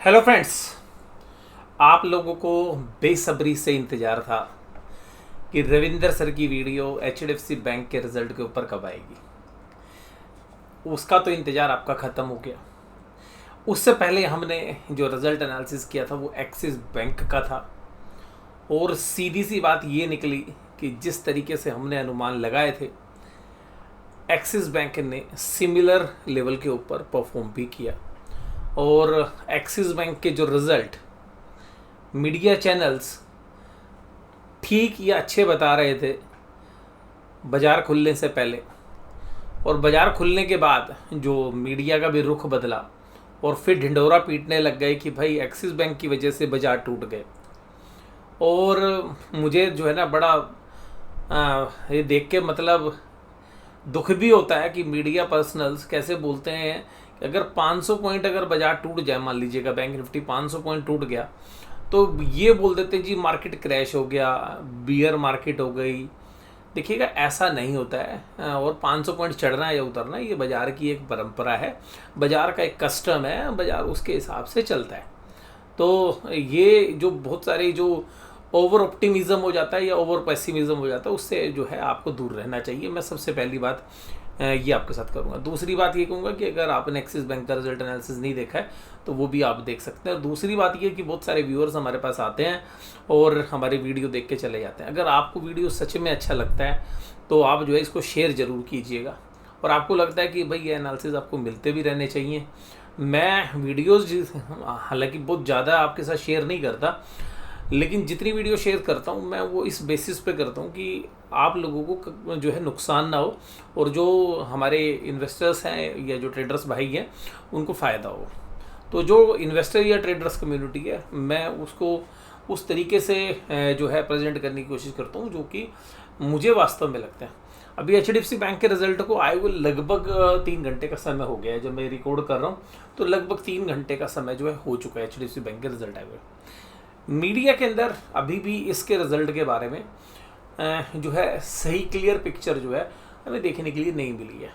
Hello friends. आप लोगों को बेसब्री से इंतज़ार था कि रविंदर सर की वीडियो एचडीएफसी बैंक के रिज़ल्ट के ऊपर कब आएगी। उसका तो इंतज़ार आपका ख़त्म हो गया। उससे पहले हमने जो रिज़ल्ट एनालिसिस किया था वो एक्सिस बैंक का था, और सीधी सी बात ये निकली कि जिस तरीके से हमने अनुमान लगाए थे, एक्सिस बैंक ने सिमिलर लेवल के ऊपर परफॉर्म भी किया। और एक्सिस बैंक के जो रिज़ल्ट मीडिया चैनल्स ठीक या अच्छे बता रहे थे बाज़ार खुलने से पहले, और बाज़ार खुलने के बाद जो मीडिया का भी रुख बदला और फिर ढिंढोरा पीटने लग गए कि भाई एक्सिस बैंक की वजह से बाज़ार टूट गए। और मुझे जो है ना बड़ा ये देख के मतलब दुख भी होता है कि मीडिया पर्सनल्स कैसे बोलते हैं कि अगर 500 पॉइंट अगर बाज़ार टूट जाए, मान लीजिएगा बैंक निफ्टी 500 पॉइंट टूट गया, तो ये बोल देते हैं जी मार्केट क्रैश हो गया, बियर मार्केट हो गई। देखिएगा ऐसा नहीं होता है। और 500 पॉइंट चढ़ना या उतरना ये बाज़ार की एक परंपरा है, बाज़ार का एक कस्टम है, बाज़ार उसके हिसाब से चलता है। तो ये जो बहुत सारे जो ओवर ऑप्टिमिज्म हो जाता है या ओवर पेसिमिज्म हो जाता है, उससे जो है आपको दूर रहना चाहिए। मैं सबसे पहली बात ये आपके साथ करूँगा। दूसरी बात ये कहूँगा कि अगर आपने एक्सिस बैंक का रिजल्ट एनालिसिस नहीं देखा है तो वो भी आप देख सकते हैं। और दूसरी बात ये कि बहुत सारे व्यूअर्स हमारे पास आते हैं और हमारी वीडियो देख के चले जाते हैं। अगर आपको वीडियो सच में अच्छा लगता है तो आप जो है इसको शेयर ज़रूर कीजिएगा। और आपको लगता है कि भाई ये एनालिसिस आपको मिलते भी रहने चाहिए। मैं वीडियोज़ हालांकि बहुत ज़्यादा आपके साथ शेयर नहीं करता, लेकिन जितनी वीडियो शेयर करता हूँ मैं वो इस बेसिस पे करता हूँ कि आप लोगों को जो है नुकसान ना हो, और जो हमारे इन्वेस्टर्स हैं या जो ट्रेडर्स भाई हैं उनको फ़ायदा हो। तो जो इन्वेस्टर या ट्रेडर्स कम्युनिटी है, मैं उसको उस तरीके से जो है प्रेजेंट करने की कोशिश करता हूँ जो कि मुझे वास्तव में लगता है। अभी एचडीएफसी बैंक के रिजल्ट को आए हुए लगभग 3 घंटे का समय हो गया है। जब मैं रिकॉर्ड कर रहा हूँ तो लगभग 3 घंटे का समय जो है हो चुका है एचडीएफसी बैंक के रिजल्ट आए हुए। मीडिया के अंदर अभी भी इसके रिजल्ट के बारे में जो है सही क्लियर पिक्चर जो है हमें देखने के लिए नहीं मिली है।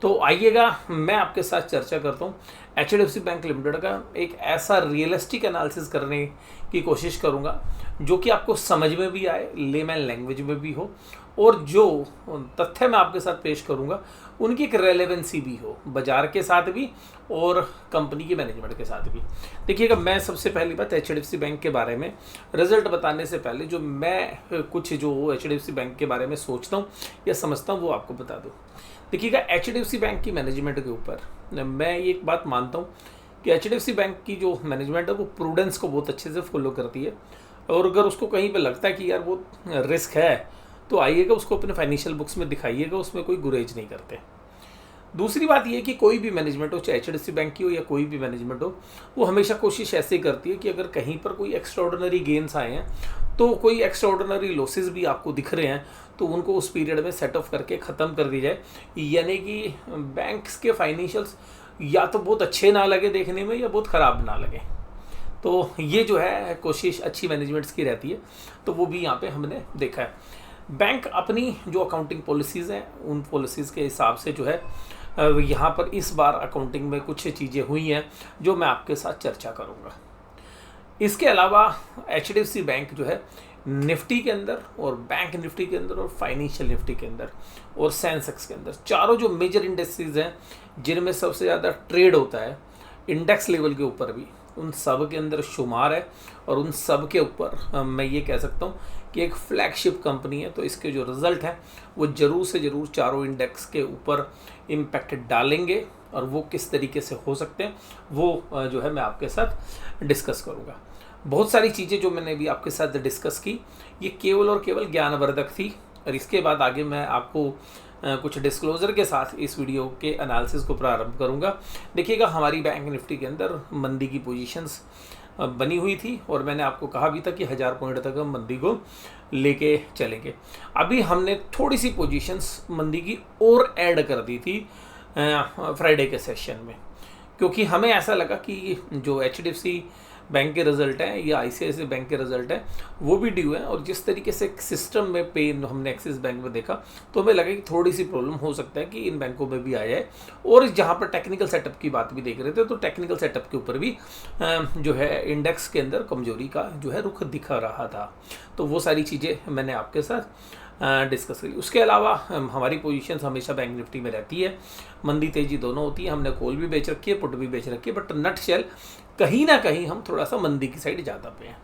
तो आइएगा मैं आपके साथ चर्चा करता हूँ एचडीएफसी बैंक लिमिटेड का एक ऐसा रियलिस्टिक एनालिसिस करने की कोशिश करूँगा जो कि आपको समझ में भी आए, लेमैन लैंग्वेज में भी हो, और जो तथ्य मैं आपके साथ पेश करूँगा उनकी एक रेलेवेंसी भी हो बाज़ार के साथ भी और कंपनी के मैनेजमेंट के साथ भी। देखिएगा, मैं सबसे पहली बात एचडीएफसी बैंक के बारे में रिजल्ट बताने से पहले जो मैं कुछ जो एचडीएफसी बैंक के बारे में सोचता हूँ या समझता हूँ वो आपको बता दूँ। देखिएगा, एचडीएफसी बैंक की मैनेजमेंट के ऊपर मैं एक बात मानता हूँ कि एचडीएफसी बैंक की जो मैनेजमेंट है वो प्रूडेंस को बहुत अच्छे से फॉलो करती है। और अगर उसको कहीं पे लगता है कि यार वो रिस्क है तो आइएगा उसको अपने फाइनेंशियल बुक्स में दिखाइएगा, उसमें कोई गुरेज नहीं करते। दूसरी बात यह कि कोई भी मैनेजमेंट हो, चाहे एचडीएफसी बैंक की हो या कोई भी मैनेजमेंट हो, वो हमेशा कोशिश ऐसे करती है कि अगर कहीं पर कोई एक्स्ट्राऑर्डिनरी गेन्स आए हैं तो कोई एक्स्ट्राऑर्डिनरी लॉसेस भी आपको दिख रहे हैं तो उनको उस पीरियड में सेट ऑफ करके ख़त्म कर दी जाए। यानी कि बैंक्स के फाइनेंशियल्स या तो बहुत अच्छे ना लगे देखने में या बहुत ख़राब ना लगे। तो ये जो है कोशिश अच्छी मैनेजमेंट्स की रहती है, तो वो भी यहाँ पे हमने देखा है। बैंक अपनी जो अकाउंटिंग पॉलिसीज़ हैं उन पॉलिसीज़ के हिसाब से जो है यहाँ पर इस बार अकाउंटिंग में कुछ चीज़ें हुई हैं जो मैं आपके साथ चर्चा करूँगा। इसके अलावा एचडीएफसी बैंक जो है निफ्टी के अंदर और बैंक निफ्टी के अंदर और फाइनेंशियल निफ्टी के अंदर और सेंसेक्स के अंदर, चारों जो मेजर इंडस्ट्रीज हैं जिनमें सबसे ज़्यादा ट्रेड होता है इंडेक्स लेवल के ऊपर भी, उन सब के अंदर शुमार है। और उन सब के ऊपर मैं ये कह सकता हूँ कि एक फ्लैगशिप कंपनी है। तो इसके जो रिज़ल्ट हैं वो ज़रूर से ज़रूर चारों इंडेक्स के ऊपर इम्पैक्ट डालेंगे, और वो किस तरीके से हो सकते हैं वो जो है मैं आपके साथ डिस्कस करूँगा। बहुत सारी चीज़ें जो मैंने भी आपके साथ डिस्कस की ये केवल और केवल ज्ञानवर्धक थी, और इसके बाद आगे मैं आपको कुछ डिस्क्लोजर के साथ इस वीडियो के एनालिसिस को प्रारंभ करूंगा। देखिएगा, हमारी बैंक निफ्टी के अंदर मंदी की पोजीशंस बनी हुई थी और मैंने आपको कहा भी था कि 1000 पॉइंट तक हम मंदी को लेके चलेंगे। अभी हमने थोड़ी सी पोजीशंस मंदी की और ऐड कर दी थी फ्राइडे के सेशन में, क्योंकि हमें ऐसा लगा कि जो एचडीएफसी बैंक के रिजल्ट हैं या ICICI बैंक के रिजल्ट हैं वो भी ड्यू हैं, और जिस तरीके से सिस्टम में पे हमने एक्सिस बैंक में देखा तो हमें लगा कि थोड़ी सी प्रॉब्लम हो सकता है कि इन बैंकों में भी आ जाए। और जहाँ पर टेक्निकल सेटअप की बात भी देख रहे थे तो टेक्निकल सेटअप के ऊपर भी जो है इंडेक्स के अंदर कमजोरी का जो है रुख दिखा रहा था। तो वो सारी चीज़ें मैंने आपके साथ डिस्कस करी। उसके अलावा हमारी पोजीशंस हमेशा बैंक निफ्टी में रहती है, मंदी तेजी दोनों होती है। हमने कॉल भी बेच रखी है, पुट भी बेच रखी है, बट नट शेल कहीं ना कहीं हम थोड़ा सा मंदी की साइड ज़्यादा पे हैं।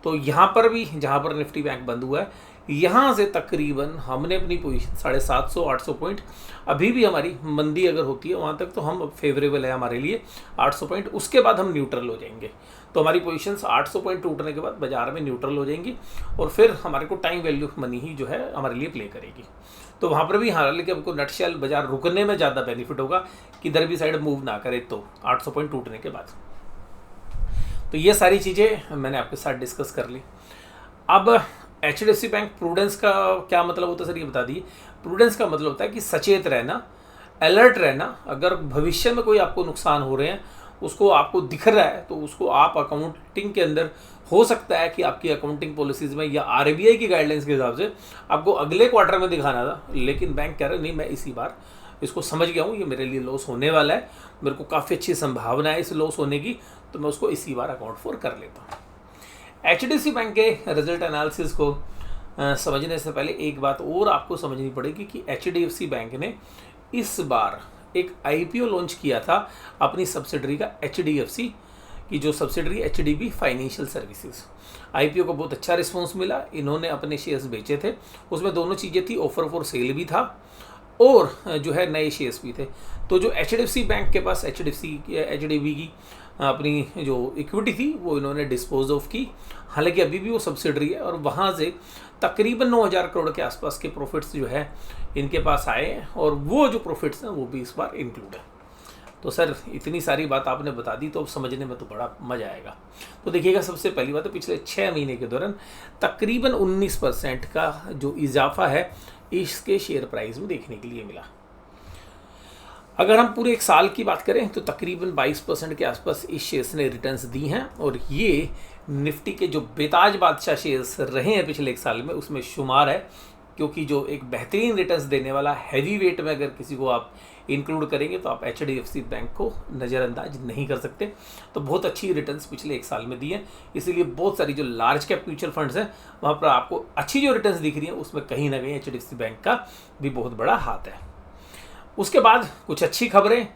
तो यहाँ पर भी जहाँ पर निफ्टी बैंक बंद हुआ है यहाँ से तकरीबन हमने अपनी पोजीशन 750-800 पॉइंट, अभी भी हमारी मंदी अगर होती है वहाँ तक तो हम फेवरेबल है हमारे लिए 800 पॉइंट, उसके बाद हम न्यूट्रल हो जाएंगे। तो हमारी पोजीशंस 800 पॉइंट टूटने के बाद बाजार में न्यूट्रल हो जाएंगी और फिर हमारे को टाइम वैल्यू मनी ही जो है हमारे लिए प्ले करेगी। तो वहाँ पर भी हालांकि हमको नटशेल बाजार रुकने में ज़्यादा बेनिफिट होगा, किधर भी साइड मूव ना करे तो 800 पॉइंट टूटने के बाद। तो ये सारी चीज़ें मैंने आपके साथ डिस्कस कर ली। अब HDFC बैंक प्रूडेंस का क्या मतलब होता है सर, ये बता दिए। प्रूडेंस का मतलब होता है कि सचेत रहना, अलर्ट रहना। अगर भविष्य में कोई आपको नुकसान हो रहे हैं, उसको आपको दिख रहा है, तो उसको आप अकाउंटिंग के अंदर हो सकता है कि आपकी अकाउंटिंग पॉलिसीज़ में या RBI की गाइडलाइंस के हिसाब से आपको अगले क्वार्टर में दिखाना था, लेकिन बैंक कह रहा है नहीं, मैं इसी बार इसको समझ गया हूँ, ये मेरे लिए लॉस होने वाला है, मेरे को काफ़ी अच्छी संभावना है इस लॉस होने की, तो मैं उसको इसी बार अकाउंट फॉर कर लेता हूँ। HDFC बैंक के रिजल्ट एनालिसिस को समझने से पहले एक बात और आपको समझनी पड़ेगी कि HDFC बैंक ने इस बार एक IPO लॉन्च किया था अपनी सब्सिडरी का, HDFC की जो subsidiary HDB financial services. IPO को बहुत अच्छा रिस्पॉन्स मिला, इन्होंने अपने शेयर्स बेचे थे, उसमें दोनों चीज़ें थी, ऑफर फॉर सेल भी था और जो है नए शेयर्स भी थे। तो जो HDFC बैंक के पास HDB की अपनी जो इक्विटी थी वो इन्होंने डिस्पोज ऑफ की, हालांकि अभी भी वो सब्सिडरी है और वहाँ से तकरीबन 9,000 करोड़ के आसपास के प्रॉफिट्स जो है इनके पास आए हैं और वो जो प्रॉफिट्स हैं वो भी इस बार इंक्लूड है। तो सर इतनी सारी बात आपने बता दी तो अब समझने में तो बड़ा मज़ा आएगा। तो देखिएगा, सबसे पहली बात है पिछले 6 महीने के दौरान तकरीबन 19% का जो इजाफा है इसके शेयर प्राइस में देखने के लिए मिला। अगर हम पूरे एक साल की बात करें तो तकरीबन 22% के आसपास इस शेयर्स ने रिटर्न्स दी हैं और ये निफ्टी के जो बेताज बादशाह शेयर्स रहे हैं पिछले एक साल में उसमें शुमार है, क्योंकि जो एक बेहतरीन रिटर्न्स देने वाला हैवी वेट में अगर किसी को आप इंक्लूड करेंगे तो आप HDFC बैंक को नज़रअंदाज नहीं कर सकते। तो बहुत अच्छी रिटर्न्स पिछले एक साल में दी हैं, इसीलिए बहुत सारी जो लार्ज कैप म्यूचुअल फंड्स हैं वहाँ पर आपको अच्छी जो रिटर्न्स दिख रही हैं उसमें कहीं ना कहीं HDFC बैंक का भी बहुत बड़ा हाथ है। उसके बाद कुछ अच्छी खबरें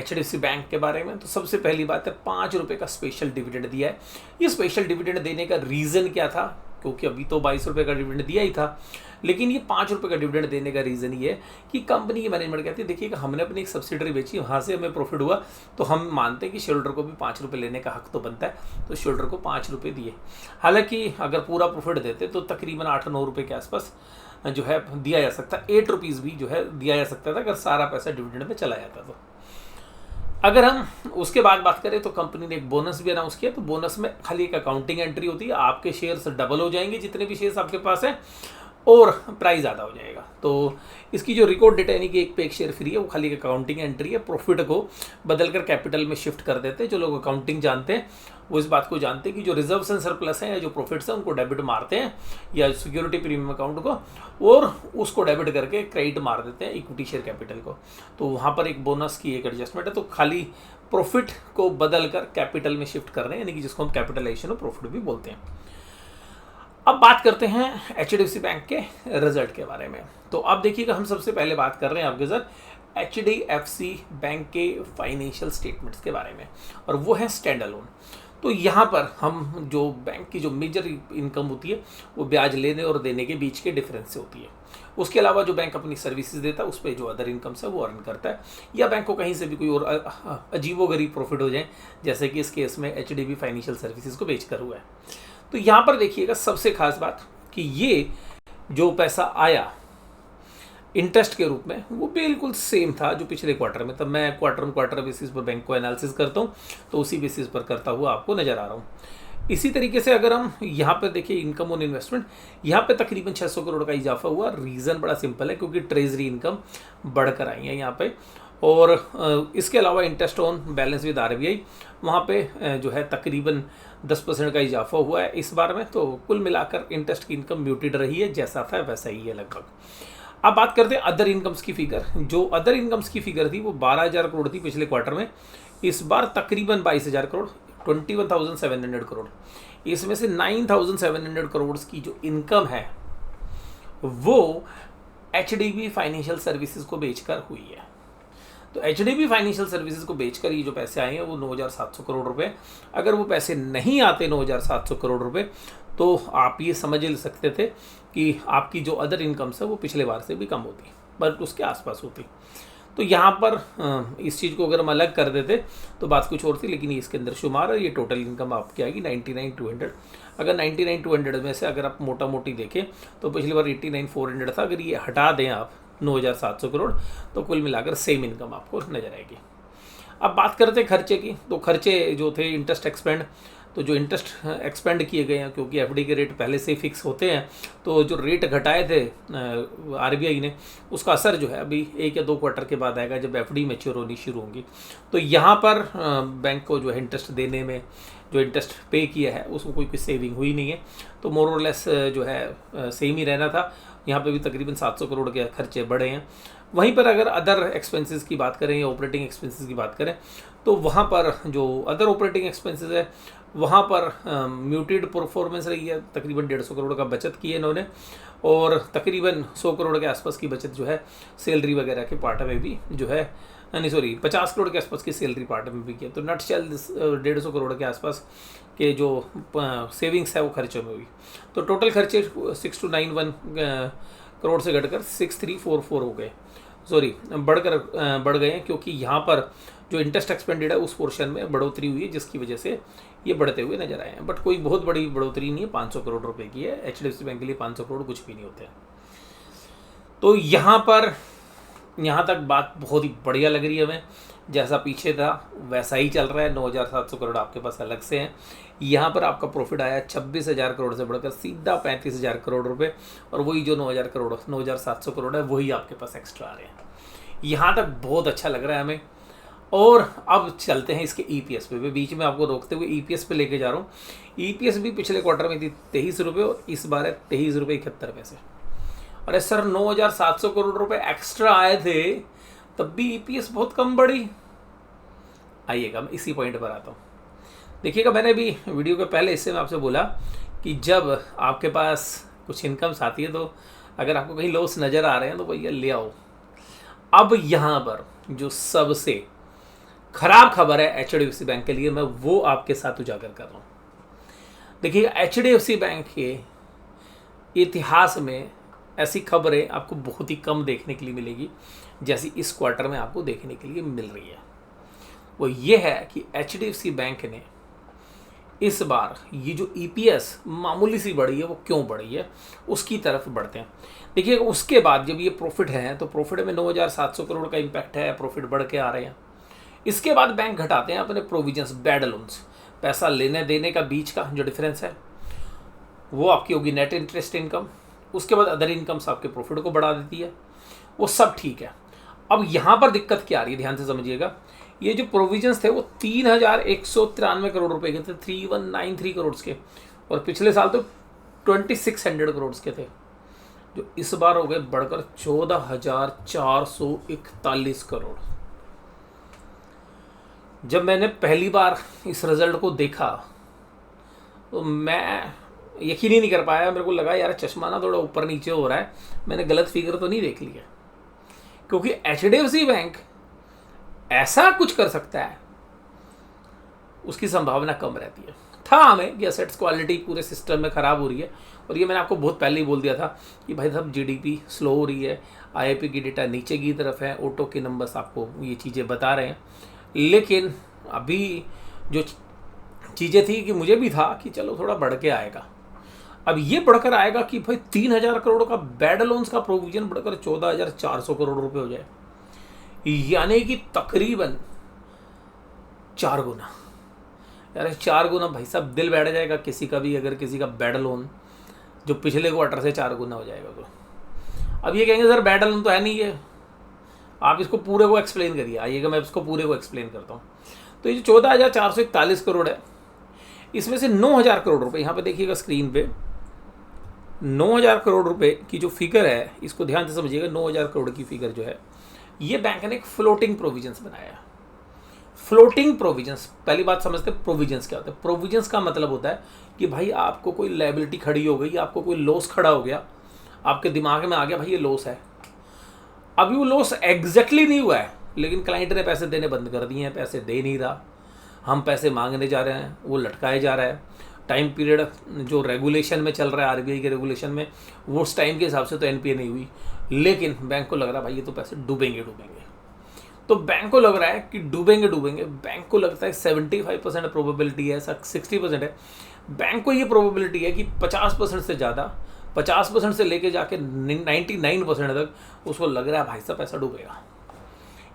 HDFC बैंक के बारे में। तो सबसे पहली बात है 5 रुपये का स्पेशल डिविडेंड दिया है। ये स्पेशल डिविडेंड देने का रीज़न क्या था, क्योंकि अभी तो 22 रुपये का डिविडेंड दिया ही था, लेकिन ये 5 रुपये का डिविडेंड देने का रीज़न ये है कि कंपनी की मैनेजमेंट कहती है देखिएगा हमने अपनी एक सब्सिडरी बेची, वहाँ से हमें प्रॉफिट हुआ, तो हम मानते हैं कि शेयर होल्डर को भी 5 रुपये लेने का हक तो बनता है, तो शेयर होल्डर को 5 रुपये दिए। हालांकि अगर पूरा प्रॉफिट देते तो तकरीबन 8-9 रुपये के आसपास जो है दिया जा सकता, 8 रुपीज़ भी जो है दिया जा सकता था अगर सारा पैसा डिविडेंड में चला जाता। तो अगर हम उसके बाद बात करें तो कंपनी ने एक बोनस भी अनाउंस किया। तो बोनस में खाली एक अकाउंटिंग एंट्री होती है, आपके शेयर्स डबल हो जाएंगे जितने भी शेयर्स आपके पास हैं और प्राइस ज़्यादा हो जाएगा। तो इसकी जो रिकॉर्ड डेट यानी कि एक पे एक शेयर फ्री है, वो खाली एक अकाउंटिंग एंट्री है। प्रॉफिट को बदलकर कैपिटल में शिफ्ट कर देते हैं। जो लोग अकाउंटिंग जानते हैं वो इस बात को जानते हैं कि जो रिजर्व्स एंड सरप्लस हैं या जो प्रॉफिट्स हैं उनको डेबिट मारते हैं या सिक्योरिटी प्रीमियम अकाउंट को, और उसको डेबिट करके क्रेडिट मार देते हैं इक्विटी शेयर कैपिटल को। तो वहाँ पर एक बोनस की एक एडजस्टमेंट है। तो खाली प्रॉफिट को बदल कर कैपिटल में शिफ्ट कर रहे हैं, यानी कि जिसको हम कैपिटलाइजेशन ऑफ प्रॉफिट भी बोलते हैं। अब बात करते हैं HDFC बैंक के रिजल्ट के बारे में। तो अब देखिएगा, हम सबसे पहले बात कर रहे हैं आपके साथ HDFC बैंक के फाइनेंशियल स्टेटमेंट्स के बारे में, और वो है स्टैंड अलोन। तो यहाँ पर हम जो बैंक की जो मेजर इनकम होती है वो ब्याज लेने और देने के बीच के डिफरेंस से होती है। उसके अलावा जो बैंक अपनी सर्विसेज देता है उस पर जो अदर इनकम्स है वो अर्न करता है, या बैंक को कहीं से भी कोई और अजीबोगरीब प्रॉफिट हो जाए, जैसे कि इस केस में HDB फाइनेंशियल सर्विसेज को बेचकर हुआ है। तो यहाँ पर देखिएगा सबसे खास बात कि ये जो पैसा आया इंटरेस्ट के रूप में वो बिल्कुल सेम था जो पिछले क्वार्टर में। तब मैं क्वार्टर ऑन क्वार्टर बेसिस पर बैंक को एनालिसिस करता हूँ, तो उसी बेसिस पर करता हुआ आपको नज़र आ रहा हूँ। इसी तरीके से अगर हम यहाँ पर देखिए इनकम ऑन इन्वेस्टमेंट, यहाँ पे तकरीबन 600 करोड़ का इजाफा हुआ। रीज़न बड़ा सिंपल है, क्योंकि ट्रेजरी इनकम बढ़कर आई है यहाँ पे, और इसके अलावा interest on balance with RBI वहाँ पे जो है तकरीबन 10% का इजाफा हुआ है इस बार में। तो कुल मिलाकर इंटरेस्ट की इनकम म्यूटेड रही है, जैसा था वैसा ही है लगभग। अब बात करते हैं अदर इनकम्स की फिगर। जो अदर इनकम्स की फिगर थी वो 12,000 करोड़ थी पिछले क्वार्टर में, इस बार तकरीबन 22,000 करोड़, 21,700 करोड़। इसमें से 9,700 करोड़ की जो इनकम है वो एचडीबी फाइनेंशियल सर्विसेज को बेचकर हुई है। तो एचडीबी फाइनेंशियल सर्विसेज को बेचकर ये जो पैसे आए हैं वो 9,700 करोड़ रुपए। अगर वो पैसे नहीं आते 9,700 करोड़ रुपए तो आप ये समझ सकते थे कि आपकी जो अदर इनकम्स है वो पिछले बार से भी कम होती, बट उसके आसपास होती। तो यहाँ पर इस चीज़ को अगर हम अलग कर देते तो बात कुछ और थी, लेकिन ये इसके अंदर शुमार है। ये टोटल इनकम आपकी आएगी 99,200। अगर 99,200 में से अगर आप मोटा मोटी देखें तो पिछली बार 89,400 था। अगर ये हटा दें आप 9,700 करोड़ तो कुल मिलाकर सेम इनकम आपको नजर आएगी। अब बात करते हैं खर्चे की। तो खर्चे जो थे इंटरेस्ट एक्सपेंड, तो जो इंटरेस्ट एक्सपेंड किए गए हैं क्योंकि एफडी के रेट पहले से ही फिक्स होते हैं, तो जो रेट घटाए थे आरबीआई ने उसका असर जो है अभी 1 या 2 क्वार्टर के बाद आएगा जब एफडी मैच्योर होनी शुरू होंगी। तो यहाँ पर बैंक को जो है इंटरेस्ट देने में जो इंटरेस्ट पे किया है उसको कोई सेविंग हुई नहीं है, तो मोर और लेस जो है सेम ही रहना था। यहाँ पे भी तकरीबन 700 करोड़ के खर्चे बढ़े हैं। वहीं पर अगर अदर एक्सपेंसेस की बात करें या ऑपरेटिंग एक्सपेंसेस की बात करें तो वहाँ पर जो अदर ऑपरेटिंग एक्सपेंसेस है वहाँ पर म्यूटेड परफॉर्मेंस रही है। तकरीबन 150 करोड़ का बचत की है इन्होंने, और तकरीबन 100 करोड़ के आसपास की बचत जो है सैलरी वगैरह के पार्ट में भी जो है 50 करोड़ के आसपास की सैलरी पार्ट में भी किया। तो नट चल 150 करोड़ के आसपास के जो सेविंग्स है वो खर्चों में हुई। तो टोटल खर्चे 6291 करोड़ से घटकर 6344 हो गए, बढ़ गए हैं, क्योंकि यहाँ पर जो इंटरेस्ट एक्सपेंडेड है उस पोर्शन में बढ़ोतरी हुई है जिसकी वजह से ये बढ़ते हुए नजर आए हैं। बट कोई बहुत बड़ी बढ़ोतरी नहीं है, 500 करोड़ रुपए की है। एचडीएफसी बैंक के लिए 500 करोड़ कुछ भी नहीं होते हैं। तो यहाँ तक बात बहुत ही बढ़िया लग रही है हमें। जैसा पीछे था वैसा ही चल रहा है। 9,700 करोड़ आपके पास अलग से हैं। यहाँ पर आपका प्रॉफिट आया 26,000 करोड़ से बढ़कर सीधा 35,000 करोड़ रुपए, और वही जो 9,700 करोड़ है वही आपके पास एक्स्ट्रा आ रहे हैं। यहाँ तक बहुत अच्छा लग रहा है हमें। और अब चलते हैं इसके ईपीएस पे। बीच में आपको रोकते हुए ईपीएस पे लेके जा रहा हूँ। ईपीएस भी पिछले क्वार्टर में थी 23 रुपये और इस बार है 23 रुपये 71 पैसे। अरे सर 9,700 करोड़ रुपए एक्स्ट्रा आए थे तब भी ईपीएस बहुत कम बढ़ी। आइएगा मैं इसी पॉइंट पर आता हूँ। देखिएगा, मैंने भी वीडियो के पहले हिस्से में आपसे बोला कि जब आपके पास कुछ इनकम्स आती है तो अगर आपको कहीं लॉस नज़र आ रहे हैं तो भैया ले आओ। अब यहाँ पर जो सबसे खराब खबर है एचडीएफसी बैंक के लिए, मैं वो आपके साथ उजागर कर रहा हूँ। देखिए, एचडीएफसी बैंक के इतिहास में ऐसी खबरें आपको बहुत ही कम देखने के लिए मिलेगी जैसी इस क्वार्टर में आपको देखने के लिए मिल रही है। वो ये है कि एचडीएफसी बैंक ने इस बार ये जो ईपीएस मामूली सी बढ़ी है वो क्यों बढ़ी है उसकी तरफ बढ़ते हैं। देखिए, उसके बाद जब ये प्रॉफिट है तो प्रॉफिट में 9,700 करोड़ का इम्पैक्ट है, प्रॉफिट बढ़ के आ रहे हैं। इसके बाद बैंक घटाते हैं अपने प्रोविजंस, बैड लोन्स, पैसा लेने देने का बीच का जो डिफरेंस है वो आपकी होगी नेट इंटरेस्ट इनकम। उसके बाद अदर इनकम्स आपके प्रॉफिट को बढ़ा देती है, वो सब ठीक है। अब यहाँ पर दिक्कत क्या आ रही है, ध्यान से समझिएगा। ये जो प्रोविजंस थे वो 3,193 करोड़ रुपए के थे, 3,193 करोड़ के, और पिछले साल तो 2,600 करोड़ के थे, जो इस बार हो गए बढ़कर 14,441 करोड़। जब मैंने पहली बार इस रिजल्ट को देखा तो मैं यकीन ही नहीं कर पाया। मेरे को लगा यार चश्मा ना थोड़ा ऊपर नीचे हो रहा है, मैंने गलत फिगर तो नहीं देख लिया, क्योंकि एचडीएफसी बैंक ऐसा कुछ कर सकता है उसकी संभावना कम रहती है। था हमें कि एसेट्स क्वालिटी पूरे सिस्टम में ख़राब हो रही है, और ये मैंने आपको बहुत पहले ही बोल दिया था कि भाई साहब जीडीपी स्लो हो रही है, आईआईपी की डेटा नीचे की तरफ है, ऑटो के नंबर्स आपको ये चीज़ें बता रहे हैं। लेकिन अभी जो चीज़ें थी कि मुझे भी था कि चलो थोड़ा बढ़ के आएगा, अब ये बढ़कर आएगा कि भाई 3,000 करोड़ का बैड लोन्स का प्रोविजन बढ़कर 14,400 करोड़ रुपए हो जाए, यानी कि तकरीबन 4 गुना। यार 4 गुना भाई साहब दिल बैठ जाएगा किसी का भी, अगर किसी का बैड लोन जो पिछले क्वार्टर से 4 गुना हो जाएगा तो। अब ये कहेंगे सर बैड लोन तो है नहीं, ये आप इसको पूरे को एक्सप्लेन करिए, आइएगा मैं इसको पूरे को एक्सप्लेन करता हूँ। तो ये जो 14,441 करोड़ है, इसमें से 9,000 करोड़ रुपए, यहाँ पे देखिएगा स्क्रीन पे 9,000 करोड़ रुपए की जो फिगर है, इसको ध्यान से समझिएगा। 9,000 करोड़ की फिगर जो है, ये बैंक ने एक फ्लोटिंग प्रोविजंस बनाया है। फ्लोटिंग प्रोविजंस, पहली बात समझते हैं प्रोविजंस क्या होता है। प्रोविजंस का मतलब होता है कि भाई आपको कोई लायबिलिटी खड़ी हो गई, आपको कोई लॉस खड़ा हो गया, आपके दिमाग में आ गया भाई ये लॉस है। अभी वो लॉस एग्जैक्टली नहीं हुआ है, लेकिन क्लाइंट ने पैसे देने बंद कर दिए हैं, पैसे दे नहीं रहा, हम पैसे मांगने जा रहे हैं, वो लटकाए जा रहा है। टाइम पीरियड जो रेगुलेशन में चल रहा है, आरबीआई के रेगुलेशन में, वो उस टाइम के हिसाब से तो एनपीए नहीं हुई, लेकिन बैंक को लग रहा है भाई ये तो पैसे डूबेंगे। तो बैंक को लग रहा है कि डूबेंगे। बैंक को लगता है 75% प्रोबेबिलिटी है, 60% है। बैंक को ये प्रोबेबिलिटी है कि 50% से ज़्यादा, 50% से लेके जाके 99% तक उसको लग रहा है भाई साहब पैसा डूबेगा।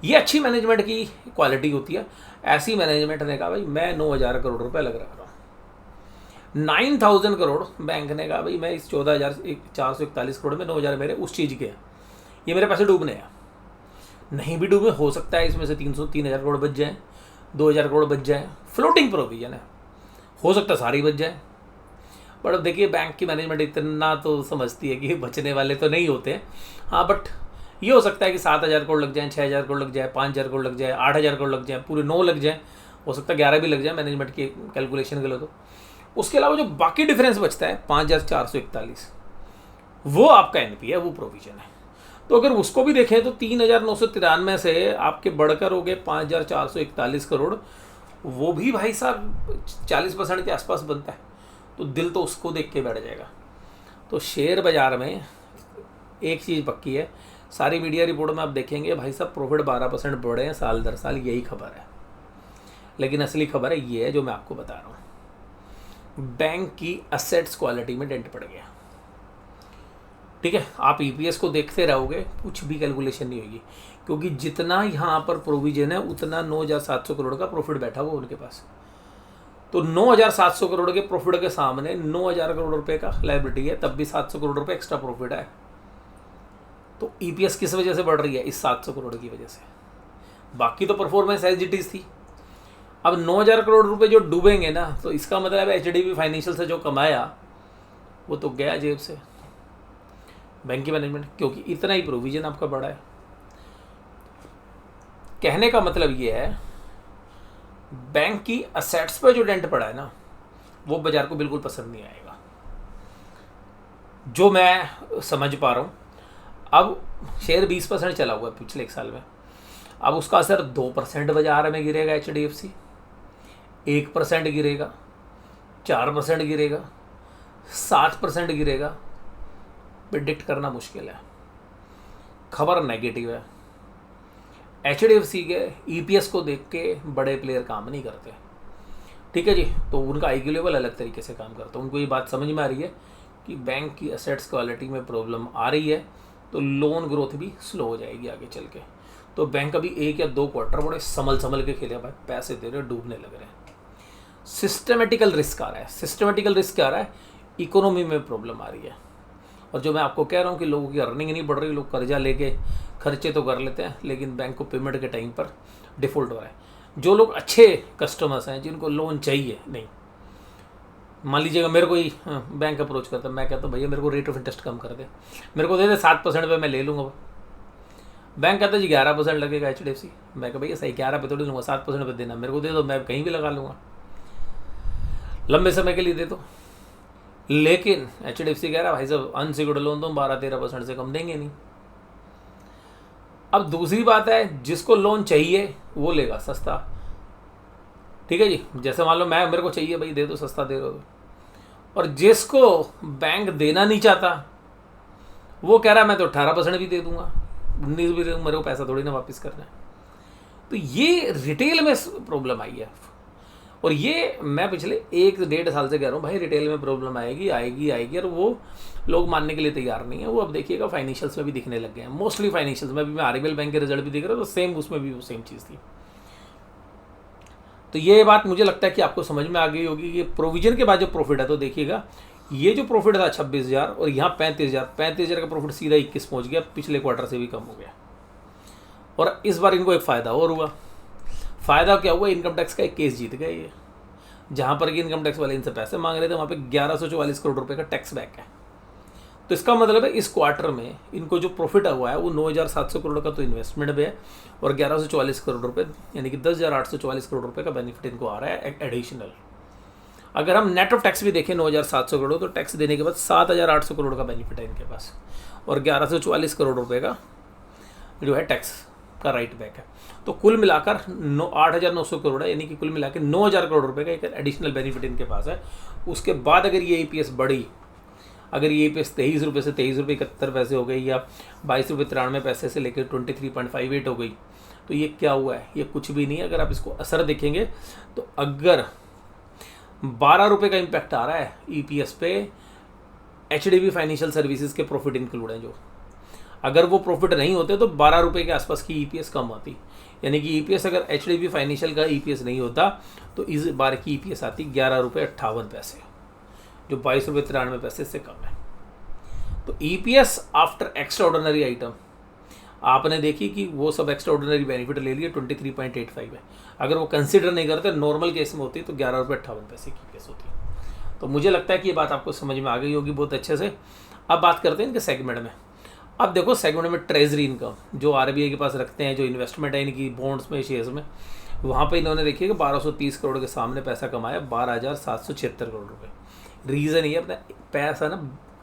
ये अच्छी मैनेजमेंट की क्वालिटी होती है। ऐसी मैनेजमेंट ने कहा भाई मैं 9,000 करोड़ रुपए लग रहा हूँ। 9,000 करोड़ बैंक ने कहा भाई मैं इस 14,441 करोड़ में 9,000 मेरे उस चीज़ के हैं, ये मेरे पैसे डूबने हैं। नहीं भी डूबे, हो सकता है इसमें से 3,000 करोड़ बच जाए, 2,000 करोड़ बच जाए, फ्लोटिंग प्रोविजन है, हो सकता है सारी बच जाए। बट अब देखिए बैंक की मैनेजमेंट इतना तो समझती है कि बचने वाले तो नहीं होते हैं। हाँ, बट ये हो सकता है कि 7,000 करोड़ लग जाए, 6,000 करोड़ लग जाए, 5,000 करोड़ लग जाए, 8,000 करोड़ लग जाए, पूरे 9 लग जाए, हो सकता है 11 भी लग जाए मैनेजमेंट की कैलकुलेशन के लिए। तो उसके अलावा जो बाकी डिफरेंस बचता है 5,441, वो आपका एनपी है, वो प्रोविजन है। तो अगर उसको भी देखें तो 3,993 से आपके बढ़कर हो गए 5,441 करोड़, वो भी भाई साहब 40% के आसपास बनता है। तो दिल तो उसको देख के बैठ जाएगा। तो शेयर बाजार में एक चीज़ पक्की है, सारी मीडिया रिपोर्ट में आप देखेंगे भाई साहब प्रॉफिट 12% बढ़े हैं साल दर साल, यही खबर है। लेकिन असली खबर है ये है जो मैं आपको बता रहा हूँ, बैंक की असेट्स क्वालिटी में डेंट पड़ गया। ठीक है, आप ईपीएस को देखते रहोगे, कुछ भी कैलकुलेशन नहीं होगी, क्योंकि जितना यहाँ पर प्रोविजन है उतना 9,700 करोड़ का प्रॉफिट बैठा हुआ उनके पास। तो 9,700 करोड़ के प्रॉफिट के सामने 9,000 करोड़ रुपए का लायबिलिटी है, तब भी 700 करोड़ रुपए एक्स्ट्रा प्रॉफिट है। तो ईपीएस किस वजह से बढ़ रही है? इस 700 करोड़ की वजह से। बाकी तो परफॉर्मेंस एज इट इज थी। अब 9,000 करोड़ रुपए जो डूबेंगे ना, तो इसका मतलब एचडीबी फाइनेंशियल से जो कमाया वो तो गया जेब से, बैंक की मैनेजमेंट, क्योंकि इतना ही प्रोविजन आपका बढ़ा है। कहने का मतलब ये है, बैंक की असेट्स पर जो डेंट पड़ा है ना, वो बाजार को बिल्कुल पसंद नहीं आएगा, जो मैं समझ पा रहा हूँ। अब शेयर 20% चला हुआ है पिछले 1 साल में, अब उसका असर 2% बाजार में गिरेगा, एचडीएफसी 1% गिरेगा, 4% गिरेगा, 7% गिरेगा, प्रिडिक्ट करना मुश्किल है। खबर नेगेटिव है। एचडीएफसी के ईपीएस को देख के बड़े प्लेयर काम नहीं करते, ठीक है जी। तो उनका आईक्यू लेवल अलग तरीके से काम करता है। उनको ये बात समझ में आ रही है कि बैंक की असेट्स क्वालिटी में प्रॉब्लम आ रही है, तो लोन ग्रोथ भी स्लो हो जाएगी आगे चल के। तो बैंक अभी 1 या 2 क्वार्टर बड़े संभल के खेले, भाई पैसे दे रहे, डूबने लग रहे हैं। सिस्टमेटिकल रिस्क आ रहा है। सिस्टमेटिकल रिस्क क्या आ रहा है? इकोनॉमी में प्रॉब्लम आ रही है। और जो मैं आपको कह रहा हूँ कि लोगों की अर्निंग नहीं बढ़ रही, लोग कर्जा लेके खर्चे तो कर लेते हैं, लेकिन बैंक को पेमेंट के टाइम पर डिफ़ॉल्ट हो रहा है। जो लोग अच्छे कस्टमर्स हैं, जिनको लोन चाहिए नहीं, मान लीजिएगा मेरे को ही बैंक अप्रोच करता है, मैं कहता हूँ भैया मेरे को रेट ऑफ इंटरेस्ट कम कर दे, मेरे को दे दे 7% पे मैं ले लूँगा। बैंक कहता है जी 11% लगेगा एचडीएफसी। मैं कहता भैया सही 11 पे थोड़ी लूँगा, 7% पे देना, मेरे को दे दो, मैं कहीं भी लगा लूँगा, लंबे समय के लिए दे दो। लेकिन एचडीएफसी कह रहा है भाई साहब अनसिक्योर्ड लोन तो 12-13% से कम देंगे नहीं। अब दूसरी बात है, जिसको लोन चाहिए वो लेगा सस्ता, ठीक है जी। जैसे मान लो मेरे को चाहिए भाई, दे दो, सस्ता दे दो। और जिसको बैंक देना नहीं चाहता वो कह रहा है मैं तो 18% भी दे दूंगा, 19 भी दे दूंगा, मेरे को पैसा थोड़ी ना वापस करना है। तो ये रिटेल में प्रॉब्लम आई है। और ये मैं पिछले 1-1.5 साल से कह रहा हूँ भाई रिटेल में प्रॉब्लम आएगी आएगी आएगी, और वो लोग मानने के लिए तैयार नहीं है। वो अब देखिएगा फाइनेंशियल्स में भी दिखने लग गए हैं, मोस्टली फाइनेंशियल्स में भी। मैं आरबीएल बैंक के रिजल्ट भी देख रहा हूँ, तो सेम उसमें भी वो सेम चीज़ थी। तो ये बात मुझे लगता है कि आपको समझ में आ गई होगी कि प्रोविजन के बाद जो प्रॉफिट है, तो देखिएगा ये जो प्रॉफिट था 26,000 और यहाँ 35,000 का प्रॉफिट सीधा 21 पहुँच गया, पिछले क्वार्टर से भी कम हो गया। और इस बार इनको एक फ़ायदा और हुआ। फ़ायदा क्या हुआ, इनकम टैक्स का एक केस जीत गए ये, जहाँ पर कि इनकम टैक्स वाले इनसे पैसे मांग रहे थे, वहाँ पे 1144 करोड़ रुपए का टैक्स बैक है। तो इसका मतलब है इस क्वार्टर में इनको जो प्रॉफिट हुआ है वो 9,700 करोड़ का तो इन्वेस्टमेंट भी है, और 1144 करोड़ रुपए यानी कि 10,844 करोड़ रुपए का बेनिफिट इनको आ रहा है एडिशनल। अगर हम नेट ऑफ टैक्स भी देखें 9,700 करोड़, तो टैक्स देने के बाद 7,800 करोड़ का बेनिफिट है इनके पास, और 1144 करोड़ रुपए का जो है टैक्स का राइट बैक है। तो कुल मिलाकर 8,900 करोड़ है, यानी कि कुल मिलाकर 9,000 करोड़ रुपए का एक एडिशनल बेनिफिट इनके पास है। उसके बाद अगर ये EPS बढ़ी, अगर ये EPS 23 रुपये से 23 रुपये 71 पैसे हो गई, या 22 रुपये 93 पैसे से लेकर 23.58 हो गई, तो ये क्या हुआ है, ये कुछ भी नहीं है। अगर आप इसको असर देखेंगे तो अगर 12 रुपये का इम्पैक्ट आ रहा है EPS पे, HDB फाइनेंशियल सर्विसेज के प्रॉफिट इंक्लूड हैं जो, अगर वो प्रॉफिट नहीं होते तो 12 रुपये के आसपास की EPS कम आती, यानी कि EPS अगर HDB फाइनेंशियल का EPS नहीं होता तो इस बार की EPS आती 11.58 रुपये, जो 22.93 से कम है। तो EPS आफ्टर एक्स्ट्राऑर्डिनरी आइटम आपने देखी कि वो सब एक्स्ट्राऑर्डिनरी बेनिफिट ले लिए 23.85 है। अगर वो कंसिडर नहीं करते, नॉर्मल केस में होती तो 11.58 की EPS होती। तो मुझे लगता है कि ये बात आपको समझ में आ गई होगी बहुत अच्छे से। अब बात करते हैं इनके सेगमेंट में। अब देखो सेगमेंट में ट्रेजरी इनकम जो RBI के पास रखते हैं, जो इन्वेस्टमेंट है इनकी बॉन्ड्स में, शेयर्स में, वहाँ पे इन्होंने देखिए कि 1230 करोड़ के सामने पैसा कमाया 12,776 करोड़ रुपए। रीज़न ये अपना पैसा ना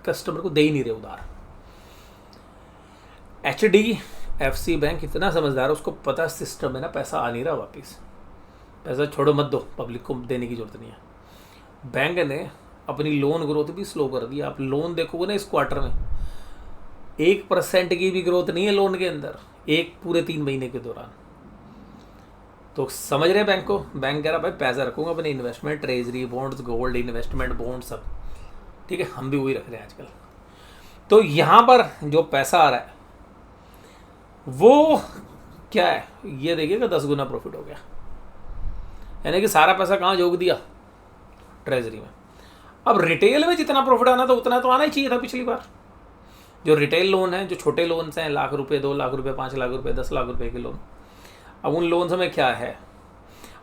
कस्टमर को दे ही नहीं रहे उधार। HDFC बैंक इतना समझदार है, उसको पता सिस्टम में ना पैसा आ नहीं रहा वापस, पैसा छोड़ो मत दो, पब्लिक को देने की जरूरत नहीं है। बैंक ने अपनी लोन ग्रोथ भी स्लो कर दी। आप लोन देखोगे ना इस क्वार्टर में 1% की भी ग्रोथ नहीं है लोन के अंदर, एक पूरे 3 महीने के दौरान। तो समझ रहे बैंक को, बैंक कह रहा भाई पैसा रखूंगा अपने investment, treasury bonds, gold, investment bond सब, ठीक है, हम भी वही रख रहे हैं आजकल। तो यहाँ पर जो पैसा आ रहा है वो क्या है, ये देखिएगा 10 गुना प्रॉफिट हो गया, यानी कि सारा पैसा कहाँ जोग दिया, ट्रेजरी में। अब रिटेल में जितना प्रॉफिट आना था उतना तो आना ही चाहिए था पिछली बार। जो रिटेल लोन है, जो छोटे लोन्स हैं, लाख रुपए, 2 लाख रुपए, 5 लाख रुपए, 10 लाख रुपए के लोन, अब उन लोन्स में क्या है,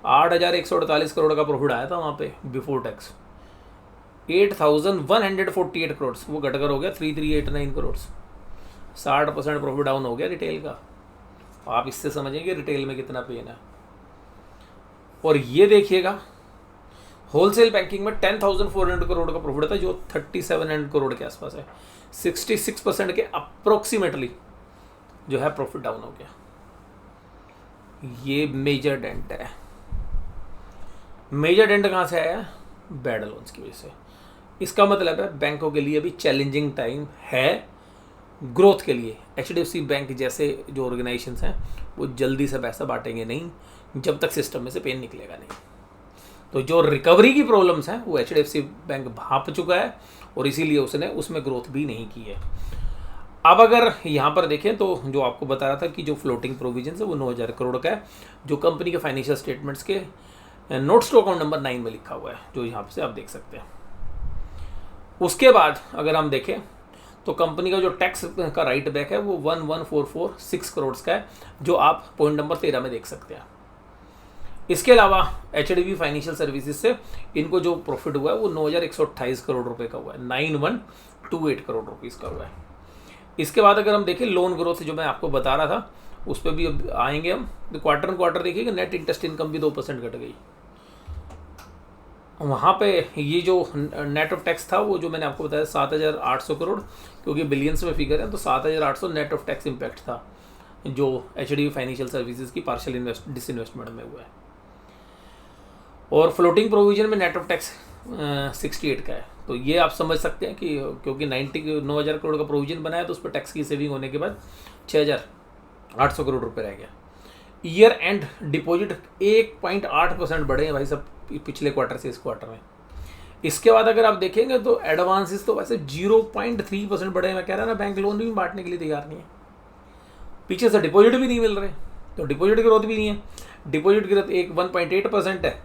8,148 करोड़ का प्रॉफिट आया था वहाँ पे बिफोर टैक्स, 8,148 करोड़, वो घटकर हो गया 3,389 करोड़। 60% प्रॉफिट डाउन हो गया रिटेल का। आप इससे समझेंगे रिटेल में कितना पेन है। और ये देखिएगा होलसेल बैंकिंग में 10,400 करोड़ का प्रॉफिट था, जो 3,700 करोड़ के आसपास है। 66% के अप्रोक्सीमेटली जो है प्रॉफिट डाउन हो गया। ये मेजर डेंट है। मेजर डेंट कहाँ से आया, बैड लोन्स की वजह से। इसका मतलब है बैंकों के लिए अभी चैलेंजिंग टाइम है ग्रोथ के लिए। HDFC बैंक जैसे जो ऑर्गेनाइजेशंस हैं वो जल्दी से पैसा बांटेंगे नहीं जब तक सिस्टम में से पेन निकलेगा नहीं। तो जो रिकवरी की प्रॉब्लम्स हैं वो HDFC बैंक भाप चुका है, और इसीलिए उसने उसमें ग्रोथ भी नहीं की है। अब अगर यहाँ पर देखें तो जो आपको बता रहा था कि जो फ्लोटिंग प्रोविजन है वो 9,000 करोड़ का है, जो कंपनी के फाइनेंशियल स्टेटमेंट्स के नोट्स टू अकाउंट नंबर 9 में लिखा हुआ है, जो यहाँ से आप देख सकते हैं। उसके बाद अगर हम देखें तो कंपनी का जो टैक्स का राइट बैक है वो 11,446 करोड़ का है, जो आप पॉइंट नंबर 13 में देख सकते हैं। इसके अलावा HDB फाइनेंशियल सर्विसेज से इनको जो प्रॉफिट हुआ है वो 9,128 करोड़ रुपए का हुआ है, 9,128 करोड़ रुपीज़ का हुआ है। इसके बाद अगर हम देखें लोन ग्रोथ जो मैं आपको बता रहा था उस पर भी अब आएंगे हम। तो क्वार्टर ऑन क्वार्टर देखिएगा नेट इंटरेस्ट इनकम भी 2% घट गई। वहाँ पे ये जो नेट ऑफ टैक्स था वो जो मैंने आपको बताया 7,800 करोड़, क्योंकि बिलियंस में फिगर है तो 7,800 नेट ऑफ टैक्स इम्पैक्ट था जो HDB फाइनेंशियल सर्विसेज की पार्शियल डिसइन्वेस्टमेंट में हुआ है। और फ्लोटिंग प्रोविजन में नेट ऑफ टैक्स 68 का है। तो ये आप समझ सकते हैं कि क्योंकि 9,000 करोड़ का प्रोविजन बनाया तो उस पर टैक्स की सेविंग होने के बाद 6,800 करोड़ रुपए रह गया। ईयर एंड डिपॉजिट 1.8% बढ़े हैं भाई सब पिछले क्वार्टर से इस क्वार्टर में। इसके बाद अगर आप देखेंगे तो एडवांसेस तो वैसे 0.3% बढ़े हैं। मैं कह रहा ना बैंक लोन भी बांटने के लिए तैयार नहीं है, पीछे से डिपॉजिट भी नहीं मिल रहे, तो डिपॉजिट ग्रोथ भी नहीं है। डिपॉजिट ग्रोथ 1.8% है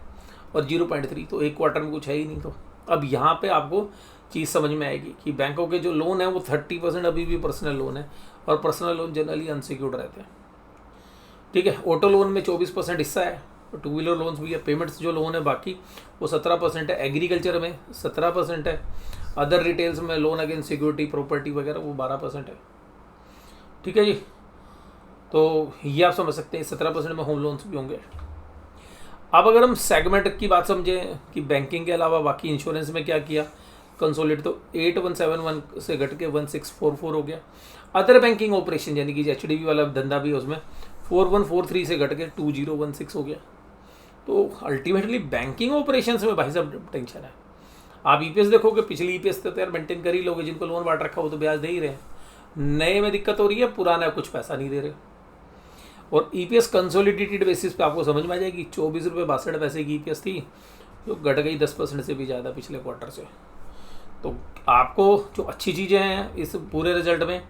और 0.3, तो एक क्वार्टर में कुछ है ही नहीं। तो अब यहाँ पे आपको चीज़ समझ में आएगी कि बैंकों के जो लोन है वो 30% अभी भी पर्सनल लोन है, और पर्सनल लोन जनरली अनसिक्योर्ड रहते हैं। ठीक है। ऑटो लोन में 24% हिस्सा है, टू व्हीलर लोन्स भी है, पेमेंट्स जो लोन है बाकी वो 17% है, एग्रीकल्चर में 17% है, अदर रिटेल्स में लोन अगेंस्ट सिक्योरिटी प्रॉपर्टी वगैरह वो 12% है। ठीक है जी, तो ये आप समझ सकते हैं 17% में होम लोन्स भी होंगे। अब अगर हम सेगमेंट की बात समझें कि बैंकिंग के अलावा बाकी इंश्योरेंस में क्या किया, कंसोलिडेट तो 8171 से घट के 1644 हो गया। अदर बैंकिंग ऑपरेशन यानी कि HDB वाला धंधा भी है उसमें 4143 से घट के 2016 हो गया। तो अल्टीमेटली बैंकिंग ऑपरेशंस में भाई साहब टेंशन है। आप EPS देखोगे, पिछली EPS तो यार मेंटेन कर ही लोगे, जिनको लोन बांट रखा हो तो ब्याज दे ही रहे हैं, नए में दिक्कत हो रही है, पुराना कुछ पैसा नहीं दे रहे। और EPS कंसोलिडेटेड बेसिस पे आपको समझ में आ जाएगी 24 रुपये 62 पैसे की EPS थी, जो घट गई 10% से भी ज़्यादा पिछले क्वार्टर से। तो आपको जो अच्छी चीज़ें हैं इस पूरे रिजल्ट में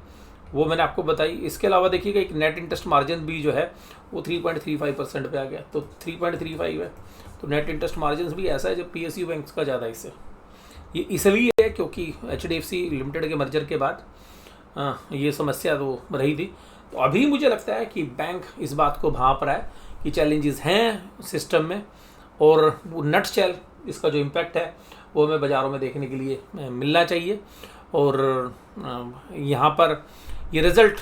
वो मैंने आपको बताई। इसके अलावा देखिएगा एक नेट इंटरेस्ट मार्जिन भी जो है वो 3.35% पे आ गया, तो 3.35 है, तो नेट इंटरेस्ट मार्जिन भी ऐसा है जब PSU बैंक्स का ज़्यादा इससे। ये इसलिए है क्योंकि HDFC लिमिटेड के मर्जर के बाद ये समस्या तो रही थी। तो अभी मुझे लगता है कि बैंक इस बात को भांप रहा है कि चैलेंजेस हैं सिस्टम में, और वो नटशेल इसका जो इम्पैक्ट है वो हमें बाज़ारों में देखने के लिए मिलना चाहिए। और यहाँ पर ये रिज़ल्ट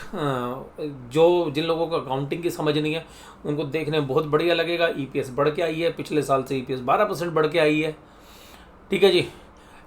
जो जिन लोगों को अकाउंटिंग की समझ नहीं है उनको देखने में बहुत बढ़िया लगेगा। EPS बढ़ के आई है, पिछले साल से EPS 12% बढ़ के आई है। ठीक है जी,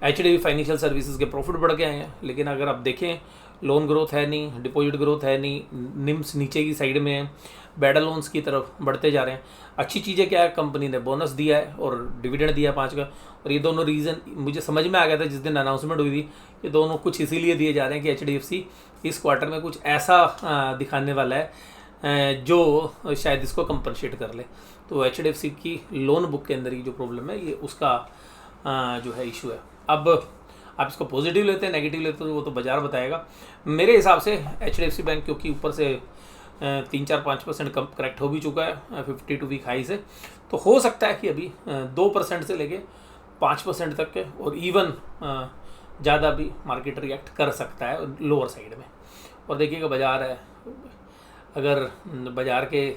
HDB फाइनेंशियल सर्विसेज के प्रॉफिट बढ़ के आए हैं, लेकिन अगर आप देखें लोन ग्रोथ है नहीं, डिपॉजिट ग्रोथ है नहीं, निम्स नीचे की साइड में है, बेटर लोन्स की तरफ बढ़ते जा रहे हैं। अच्छी चीज़ें क्या है, कंपनी ने बोनस दिया है और डिविडेंड दिया 5 का, और ये दोनों रीज़न मुझे समझ में आ गया था जिस दिन अनाउंसमेंट हुई थी। ये दोनों कुछ इसीलिए दिए जा रहे हैं कि HDFC इस क्वार्टर में कुछ ऐसा दिखाने वाला है जो शायद इसको कंपनसेट कर ले। तो HDFC की लोन बुक के अंदर ही जो प्रॉब्लम है ये उसका जो है इशू है। अब आप इसको पॉजिटिव लेते हैं नेगेटिव लेते हैं वो तो बाजार बताएगा। मेरे हिसाब से HDFC बैंक क्योंकि ऊपर से 3-4-5% कम करेक्ट हो भी चुका है 52 वीक हाई से, तो हो सकता है कि अभी 2% से लेके 5% तक के और इवन ज़्यादा भी मार्केट रिएक्ट कर सकता है लोअर साइड में। और देखिएगा बाजार है, अगर बाजार के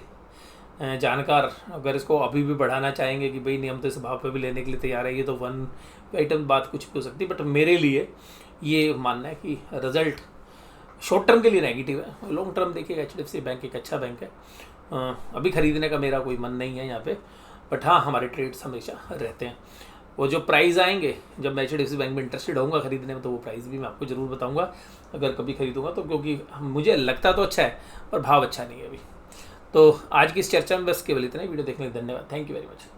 जानकार अगर इसको अभी भी बढ़ाना चाहेंगे कि भाई नहीं हम तो इस भाव पे भी लेने के लिए तैयार है, ये तो वन आइटम बात कुछ भी हो सकती है, बट मेरे लिए ये मानना है कि रिजल्ट शॉर्ट टर्म के लिए नेगेटिव है। लॉन्ग टर्म देखिएगा HDFC बैंक एक अच्छा बैंक है, अभी ख़रीदने का मेरा कोई मन नहीं है यहाँ पे, बट हाँ हमारे ट्रेड्स हमेशा रहते हैं। वो जो प्राइस आएंगे जब मैं HDFC बैंक में इंटरेस्टेड होऊंगा खरीदने में, तो वो प्राइस भी मैं आपको ज़रूर बताऊंगा अगर कभी खरीदूंगा तो, क्योंकि मुझे लगता तो अच्छा है पर भाव अच्छा नहीं है अभी। तो आज की इस चर्चा में बस केवल इतना ही। वीडियो देखने के लिए धन्यवाद, थैंक यू वेरी मच।